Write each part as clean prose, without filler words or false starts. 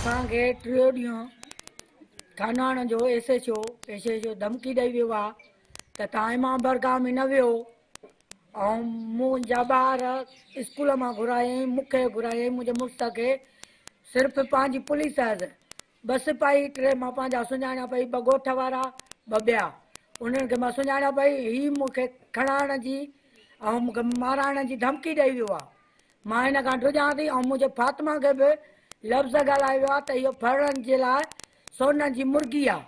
असांखे टियों ॾींहुं थानाण जो एसएचओ धमकी ॾेई वियो आहे त तव्हां इमाम बरगाह में न वियो ऐं मुंहिंजा ॿार स्कूल मां घुरायईं, मूंखे घुरायईं, मुंहिंजे मुड़ुस खे। सिर्फ़ु पंहिंजी पुलिस बस पाई, टे मां पंहिंजा सुञाणा पई, ॿ ॻोठ वारा ॿ ॿिया, उन्हनि खे मां सुञाणा पई। हीअ मूंखे खणाइण जी ऐं मूंखे माराइण जी धमकी ॾेई वियो आहे। मां हिन खां ड्रिजां थी ऐं मुंहिंजे फातिमा खे बि लफ़्ज़ ॻाल्हायो वियो आहे त इहो फड़ण जे लाइ सोन जी मुर्गी आहे,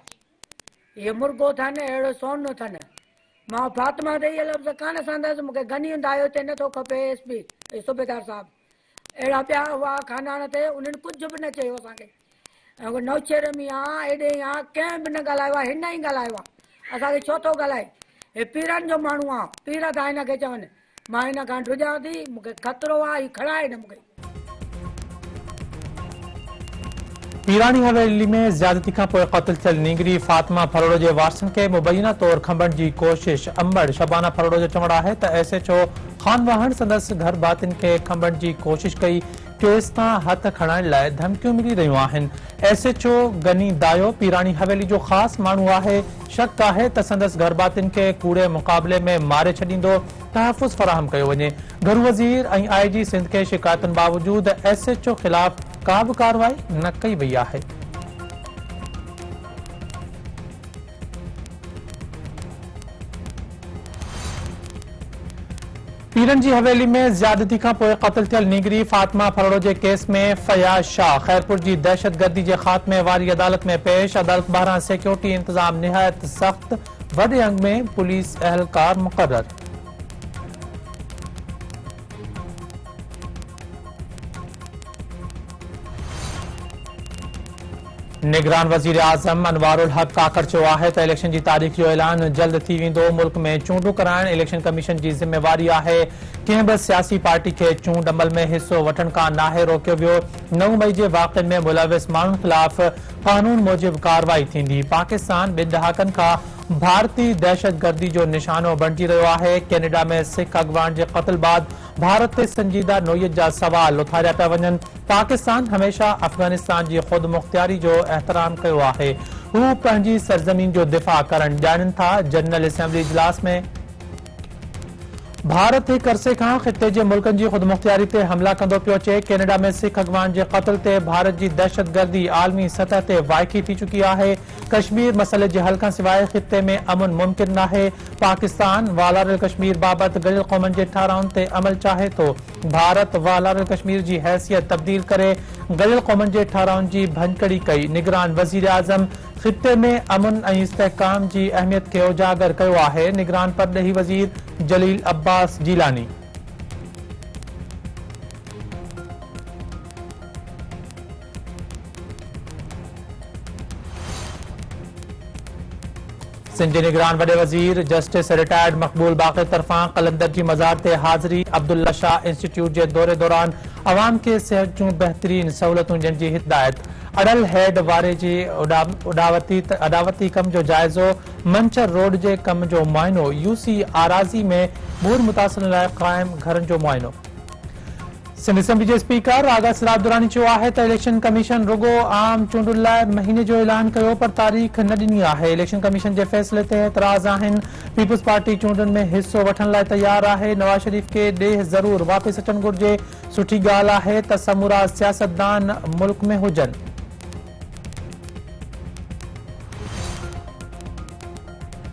इहो मुर्गो अथनि, अहिड़ो सोन अथनि। मां फातिमा ते इहे लफ़्ज़ कान संदसि, मूंखे गनी दायो ते नथो खपे एसपी सूबेदार साहिबु। अहिड़ा ॿिया हुआ खानाण ते, उन्हनि कुझु बि न चयो असांखे। ऐं नौशेर में आहे, एॾे आहे, कंहिं बि न ॻाल्हायो आहे, हिन ई ॻाल्हायो आहे। असांखे छो थो ॻाल्हाए? हे पीरनि जो माण्हू आहे, पीर था हिन खे चवनि। मां हिन खां ड्रिजां थी, मूंखे ख़तरो आहे, हीउ खणाए न मूंखे। पीरानी हवेली में ज्यादती का पोइ क़त्ल थियल नींगरी फातिमा फरोड़ो जे वारसनि खे मुबैना तौर खंभण जी कोशिश। अंबड़ शबाना फरोड़ो जो चवण आहे त एसएचओ खान वाहन संदसि घर भातियुनि खे खंभण जी कोशिश कई, केस तां हथ खणाइण लाइ धमकियूं मिली रहियूं आहिनि। एसएचओ गनी दायो पीरानी हवेली जो ख़ासि माण्हू आहे। शक आहे त संदसि घर भातियुनि खे कूड़े मुक़ाबले में मारे छॾींदो, तहफ़ुज़ फराहम कयो वञे। घर वज़ीर ऐं आईजी सिंध खे शिकायतुनि बावजूदि एसएचओ ख़िलाफ़ का बि कार्रवाई न कई वई आहे। पीरन जी हवेली में ज्यादती का पोइ क़त्ल थियल नीगरी फातिमा फरोड़ो जे केस में फयाज शाह खैरपुर जी दहशतगर्दी जे ख़ात्मे वारी अदालत में पेश। अदालत ॿाहिरां सिक्योरिटी इंतज़ाम निहायत सख़्त, वॾे अंग में पुलिस अहलकार मुक़रर। निगरान वज़ीर आज़म अनवारुल हक काकर चयो आहे त इलेक्शन जी तारीख़ जो ऐलान जल्द थी वेंदो। मुल्क में चूंडूं कराइण इलेक्शन कमीशन जी ज़िम्मेवारी आहे। कंहिं बि सियासी पार्टी खे चूंड अमल में हिसो वठण खां नाहे रोकियो वियो। 9 मई जे वाक़िअनि में मुलविस माण्हुनि ख़िलाफ़ क़ानून मूजिबि कार्रवाई थींदी। पाकिस्तान ॿिनि ॾहाकनि खां भारतीय दहशतगर्दी जो निशानो बणिजी रहियो आहे। कैनेडा में सिख अॻवान जे क़त्ल बाद भारत ते संजीदा नोयत जा सवाल उथारिया पिया वञनि। पाकिस्तान हमेशा अफ़गानिस्तान जी ख़ुद मुख़्तियारी जो एहतराम कयो आहे। हू पंहिंजी सरज़मीन जो दिफ़ा करण ॼाणनि था। जनरल असेंबली इजलास में भारत हिकु अरसे खां ख़िते जे मुल्कनि जी ख़ुद मुख़्तियारी ते हमला कंदो पियो अचे। कैनेडा में सिख अॻवान जे क़त्ल ते भारत जी दहशतगर्दी आलमी सतह ते वाइकी थी चुकी आहे। कश्मीर मसइले जे हल खां सवाइ ख़िते में अमन मुमकिन नाहे। पाकिस्तान वालारल कश्मीर बाबति गॾियल क़ौमनि जे ठाराउनि ते अमल चाहे थो। भारत वालारल कश्मीर जी हैसियत तब्दील करे गॾियल क़ौमनि जे ठाराउनि जी भञकड़ी कई। निगरान वज़ीर आज़म ख़िते में अमन ऐं इस्तेहकाम जी अहमियत खे उजागर कयो आहे। निगरान परॾेही वज़ीर जलील अब्बास जीलानी सिंध जे निगरान वॾे वज़ीर जस्टिस रिटायर्ड मक़बूल बाक़र तरफ़ां कलंदर जी मज़ार ते हाज़िरी। अब्दुल्ला शाह इंस्टीट्यूट जे दौरे दौरान अवाम खे सिहत जूं बहितरीन सहूलियतूं ॾियण जी हिदायत। अड़ल हेड वारे जी अॾावती कम जो जाइज़ो। मंचर रोड जे कम जो मुआइनो। यूसी आराज़ी में बूर मुतासिरनि लाइ क़ाइम घरनि जो मुआइनो। सिंध असेंबली जे स्पीकर आगा सिराज दुरानी चयो आहे त इलेक्शन कमीशन रुगो आम चूंडुनि लाइ महीने जो ऐलान कयो, पर तारीख़ न ॾिनी आहे। इलेक्शन कमीशन जे फ़ैसिले ते एतिराज़ आहिनि। पीपुल्स पार्टी चूंडुनि में हिसो वठण लाइ तयार आहे। नवाज़ शरीफ़ खे ॾेह ज़रूर वापसि अचणु घुर्जे। सुठी ॻाल्हि आहे त समूरा सियासतदान मुल्क में हुजनि।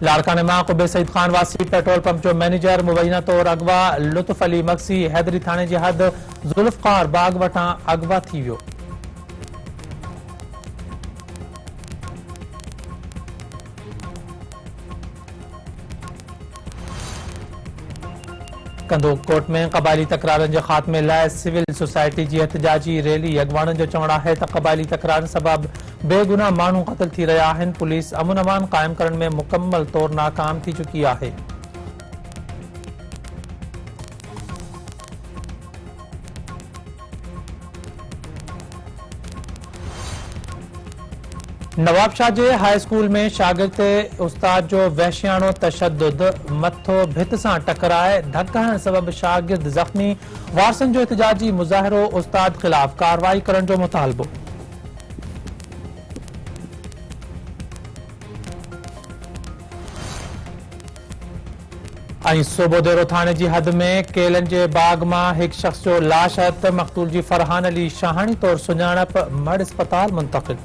लाड़काने मां कुबे सईद खान वासी पेट्रोल पंप जो मैनेजर मुबैना तौर अगवा। लुत्फ अली मक्सी हैदरी थाणे जी हद ज़ुल्फ़कार बाग वटां अगवा थी वियो। कंदो कोर्ट में क़बाइली तकरारनि जे ख़ात्मे लाइ सिविल सोसाइटी जी एहतजाजी रैली। अॻवाननि जो चवणु आहे त क़बाइली तकरारनि सबबि बेगुनाह माण्हू क़त्ल थी रहिया आहिनि। पुलिस अमन अमान क़ाइम करण में मुकमल तौर नाकाम थी चुकी आहे। नवाबशाह जे हाई स्कूल में शागिर्द ते उस्ताद जो वहशियाणो तशद्दुद। मथो भित सां टकराए धक हणण सबबि शागिर्द ज़ख़्मी। वारसनि जो एहतजाजी मुज़ाहिरो। उस्ताद ख़िलाफ़ कार्रवाई करण जो मुतालबो। ऐं सोबोदेरो थाणे जी हद में केलन जे बाग मां हिकु शख़्स जो लाश हथ मक़तूल जी फरहान अली शाहानी तौरु सुञाणप मड अस्पताल मुंतक़िल।